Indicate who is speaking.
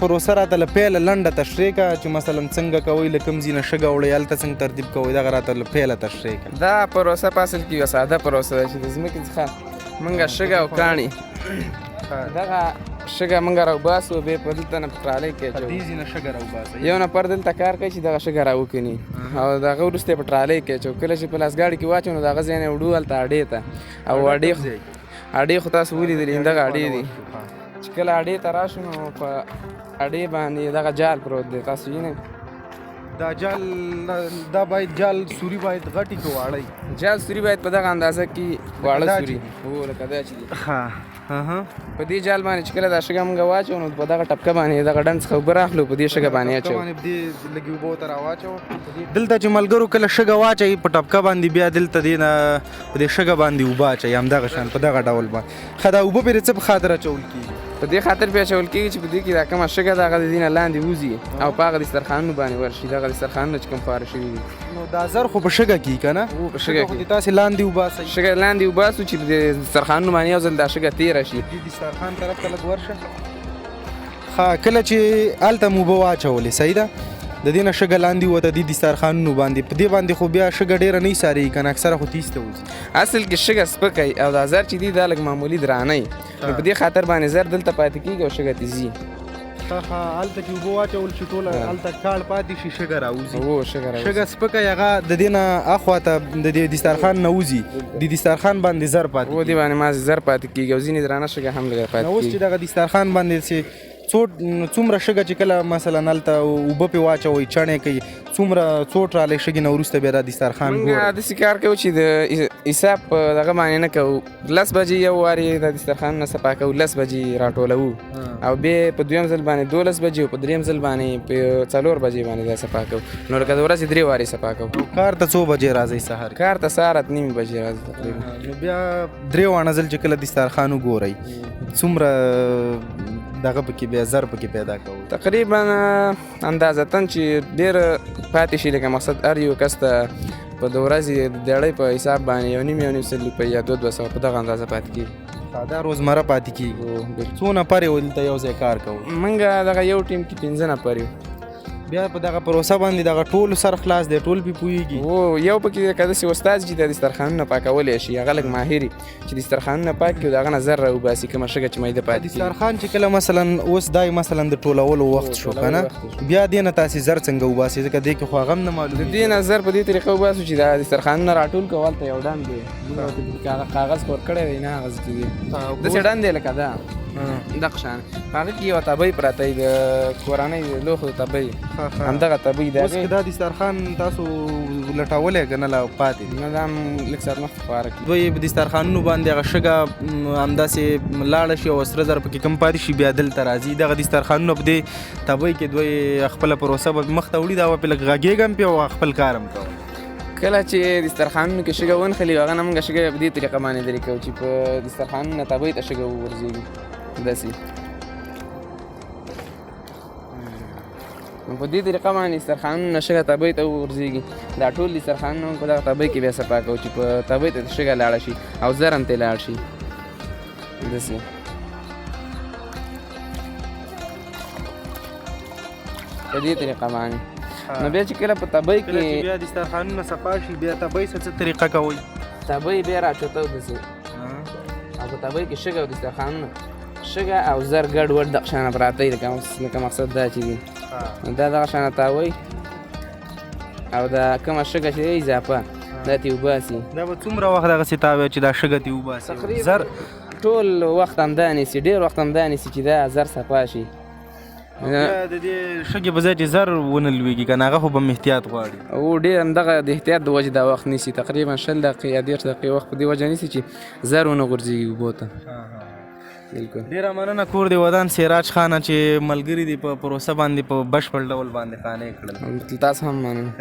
Speaker 1: پروسه راته له پیله لنډه تشریح کړه چې مثلا څنګه کوئ له کوم ځای نه شګه وړئ هلته څنګه ترتیب کوئ دغه راته له پیله تشریح کړه.
Speaker 2: دا پروسه په اصل کې یوه ساده پروسه ده چې د ځمکې څخه موږ شګه او کاڼي دغه شګه موږ راوباسو بیا په دلته نه په ټرالۍ کې اچوو.
Speaker 1: دې ځای نه شګه راوباسئ.
Speaker 2: یو نفر دلته کار کوي چې دغه شګه راوکني او د هغه وروسته یې په ټرالۍ کې اچوو. کله چې په لاس ګاډي کې واچوو نو د هغه ځای نه یې وړو هلته اډې ته او اډې خو تاسو ولیدلې دغه اډې دي چې کله اډې ته راشو نو په اډې باندې دغه جال پروت دی تاسو وینئ.
Speaker 1: دا جال دا باید جال سوري باید غټي کې واړئ.
Speaker 2: جال سوري باید په دغه اندازه کې واړه سوري هو لکه دا چې دي. په دې جال باندې چې کله دا شګه موږ واچوو نو په دغه ټپکه باندې دغه ډنډ څخه اوبه راخلو په دې شګه باندې اچوو.
Speaker 1: لږې اوبه ورته راواچوو. دلته چې ملګرو کله شګه واچوي په ټپکه باندې بیا دلته دې نه په دې شګه باندې اوبه اچوي همدغه شان په دغه ډول باندې. ښه دا اوبه پرې څه په خاطر اچول کېږي؟
Speaker 2: په دې خاطر پې اچول کېږي چې په دې کې دا کومه شګه ده هغه د دې نه لاندې وځي او په هغه دسترخوانونو باندې ورشي. دغه دسترخوانونه چې کوم خواره شوي دي
Speaker 1: نو دا زر خو په شګه کېږي که نه؟
Speaker 2: په شګه کې
Speaker 1: تاسې لاندې وباسئ.
Speaker 2: شګه لاندې وباسو چې د دسترخوانونو باندې یو ځل دا شګه تېره شي.
Speaker 1: دې دسترخوان طرف ته لږ ورشه. ښه کله چې هلته مو اوبه واچولې صحیح ده د دې نه شګه لاندې وته دې دسترخوانونو باندې په دې باندې خو بیا شګه ډېره نه ایسارېږي که نه اکثره خو تیز ته وځي.
Speaker 2: اصل کې شګه سپکه او دا زر چې دي دا لږ معمولي درانه وي نو په دې خاطر باندې زر دلته پاتې کېږي او شګه تې ځي.
Speaker 1: هلته چې اوبه واچول شي ټوله هلته کاڼ پاتې شي شګه راوځي.
Speaker 2: شګه
Speaker 1: شګه سپکه هغه د دې نه اخوا ته د دې دسترخوان نه وځي د دسترخوان باندې زر پاتې
Speaker 2: کېږي. دې باندې مازې زر پاتې کېږي او ځینې درانه شګه هم لږ پاتې
Speaker 1: کېږي. اوس چې دغه دسترخوان باندې چې څومره شګه چې کله مثلا هلته اوبه پې واچوئ چڼې کوي څومره څو ټرالۍ شګې نه وروسته بیا دا دسترخوان
Speaker 2: موږ داسې کار کوو چې د حساب په دغه باندې نه کوو. 10 بجې یو وارې د دسترخوانونه صفا کوو 10 بجې راټولوو او بیا په دویم ځل باندې 12 بجې او په دریم ځل باندې په 4 بجې باندې دا صفا کوو. نو لکه د ورځې 3 وارې صفا کوو.
Speaker 1: کار ته څو بجې راځئ سهار؟
Speaker 2: کار ته سهار 8:30 بجې راځي تقریبا.
Speaker 1: نو بیا 3 وانه ځل چې کله دسترخوان وګورئ څومره دغه پکې بیا زر پکې پیدا کوو؟
Speaker 2: تقریبا اندازتاً چې ډېر پاتې شي لکه مقصد هر یو کس ته په د ورځې د دیړۍ په حساب باندې 1.5 سل روپۍ یا 200 په دغه اندازه پاتې کېږي.
Speaker 1: دا روزمره پاتې کېږي. څو نفر یې دلته یو ځای کار کوو؟
Speaker 2: موږ دغه یو ټیم کې 15 نفر یو.
Speaker 1: بیا په دغه پروسه باندې دغه ټول سر خلاص دی ټول پې پوهېږي؟
Speaker 2: یو پکې که داسې استاد چې د دسترخوانونه پاکولی شي هغه لږ ماهر چې دسترخوانونه پاک کړي او د هغه نه زر راوباسي کومه شګه چې میده پاتې کېږي.
Speaker 1: دسترخوان چې کله مثلا اوس دا مثلا د ټولولو وخت شو که نه بیا دې نه تاسې زر څنګه وباسئ ځکه دې کې خو هغه هم نه معلومېږي.
Speaker 2: د دې نه زر په دې طریقه وباسو چې دا دسترخوانونه راټول کړو هلته یو ډنډ دی کاغذ خور کړی دی نه هغه چې دی داسې ډنډ دی لکه دا دغه شان په هغه کې یوه تبۍ پرته وي د کورنۍ لوښو تبۍ همدغه تبۍ د
Speaker 1: اوس که دا دسترخوان تاسو لټولی که نه لا پاتې
Speaker 2: نه دا هم لږ ساعت مخکې خواره کړي.
Speaker 1: دوی په دسترخوانونو باندې هغه شګه همداسې لاړه شي او سره زر پکې کم پاتې شي بیا دلته راځي دغه دسترخوانونه په دې تبۍ کې دوی خپله پروسه به مخ ته وړي دا به پې لږ غږېږم پې او خپل کار هم کوم.
Speaker 2: کله چې دسترخوانونو کې شګه ونښلي هغه نه موږ شګه په دې طریقه باندې لرې کوو چې په دسترخوانونه تبۍ ته شګه وغورځېږي داسې په دې طریقه باندې دسترخوانونه شګه تبۍ ته وغورځېږي. دا ټول دسترخوانونه په دغه تبۍ کې بیا صفا کوو چې په تبۍ ته شګه لاړه شي او زر هم ترې لاړ شي داسې. په دې طریقه باندې نو بیا چې کله په تبۍ کې
Speaker 1: بیا دسترخوانونه صفا شي بیا تبۍ څه طریقه کوئ؟
Speaker 2: تبۍ بیا راچوتو داسې او په تبۍ کې شګه او دسترخوانونه شګه او زر ګډ وډ دغه شانه پراته وي لکه مقصد دا چې دي دا دغه شانه تاوئ او دا کومه شګه چې دی اضافه دا ترې وباسي.
Speaker 1: دا به څومره وخت دغسې تاوی چې دا شګه ترې وباسي؟
Speaker 2: تقریبا ټول وخت همدا نیسي ډېر وخت همدا نیسي چې دا زر صفا شي.
Speaker 1: بیا د دې شګې په ځای چې زر ونه لوېږي که نه هغه خو به احتیاط غواړي.
Speaker 2: ډېر همدغه د احتیاط د وجې دا وخت نیسي تقریبا 20 دقیقې یا 30 دقیقې وخت په دې وجه نیسي چې زر ونه غورځېږي اوبو ته. بالکل
Speaker 1: ډېره مننه کور دې ودان سراج خانه چې ملګري دې په پروسه باندې په بشپړ ډول باندې قانع کړل.
Speaker 2: تاسو هم مننه.